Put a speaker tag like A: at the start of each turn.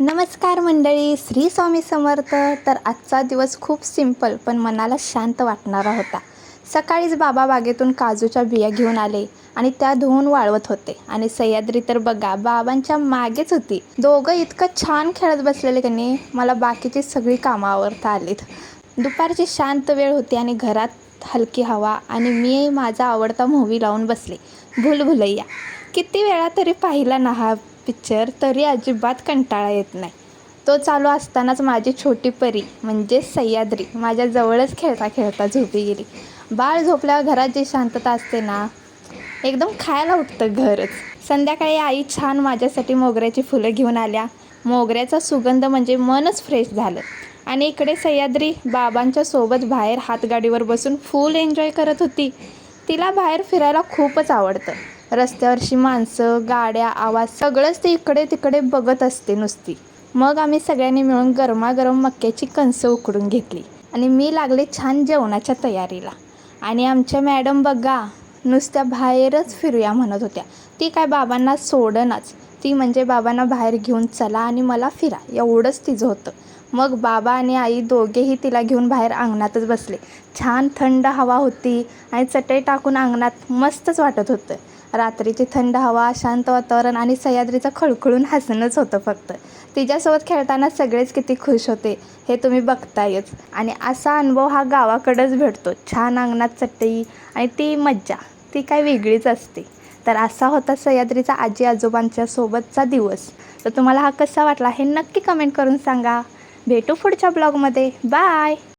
A: नमस्कार मंडळी, श्री स्वामी समर्थ. तर आजचा दिवस खूप सिंपल पण मनाला शांत वाटणारा होता. सकाळीच बाबा बागेतून काजूच्या बिया घेऊन आले आणि त्या धुवून वाळवत होते. आणि सह्याद्री तर बघा बाबांच्या मागेच होती. दोघं इतकं छान खेळत बसलेले की नाही, मला बाकीची सगळी कामं आवरता आलीत. दुपारची शांत वेळ होती आणि घरात हलकी हवा आणि मी माझा आवडता मूव्ही लावून बसले, भूलभुलैया. किती वेळा तरी पाहिला ना हा पिक्चर, तरी अजिबात कंटाळा येत नाही. तो चालू असतानाच माझी छोटी परी म्हणजे सह्याद्री माझ्या जवळच खेळता खेळता झोपी गेली. बाळ झोपल्यावर घरात जी शांतता असते ना, एकदम खायला उठतं घरच. संध्याकाळी आई छान माझ्यासाठी मोगऱ्याची फुलं घेऊन आल्या. मोगऱ्याचा सुगंध म्हणजे मनच फ्रेश झालं. आणि इकडे सह्याद्री बाबांच्या सोबत बाहेर हातगाडीवर बसून फुल एन्जॉय करत होती. तिला बाहेर फिरायला खूपच आवडतं. रस्त्यावरची माणसं, गाड्या, आवाज सगळंच ती इकडे तिकडे बघत असते नुसती. मग आम्ही सगळ्यांनी मिळून गरमागरम मक्याची कणसं उकडून घेतली आणि मी लागले छान जेवणाच्या तयारीला. आणि आमच्या मॅडम बघा नुसत्या बाहेरच फिरूया म्हणत होत्या. ती काय बाबांना सोडनाच. ती म्हणजे बाबांना बाहेर घेऊन चला आणि मला फिरा, एवढंच तिचं होतं. मग बाबा आणि आई दोघेही तिला घेऊन बाहेर अंगणातच बसले. छान थंड हवा होती आणि चटई टाकून अंगणात मस्तच वाटत होतं. रात्रीची थंड हवा, शांत वातावरण आणि सह्याद्रीचं खळखळून हसणंच होतं फक्त. तिच्यासोबत खेळताना सगळेच किती खुश होते हे तुम्ही बघतायच. आणि असा अनुभव हा गावाकडंच भेटतो. छान अंगणात चटई आणि ती मज्जा, ती काय वेगळीच असते. तर असा होता सह्याद्रीचा आजी आजोबांच्या सोबतचा दिवस. तर तुम्हाला हा कसा वाटला हे नक्की कमेंट करून सांगा. भेटू पुढच्या ब्लॉगमध्ये. बाय.